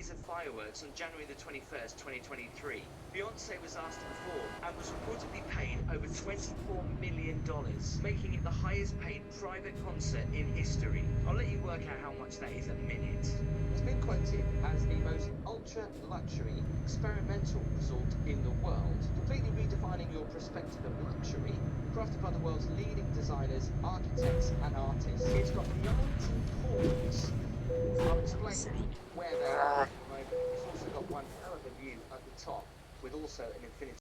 series of fireworks on January the 21st, 2023. Beyonce was asked to perform and was reportedly paid over $24 million, making it the highest paid private concert in history. I'll let you work out how much that is a minute. Has been quoted as the most ultra-luxury experimental resort in the world, completely redefining your perspective of luxury, crafted by the world's leading designers, architects and artists. It's got 19 pools. I'll explain where they are in a moment. It's also got one hell of a view at the top, with also an infinity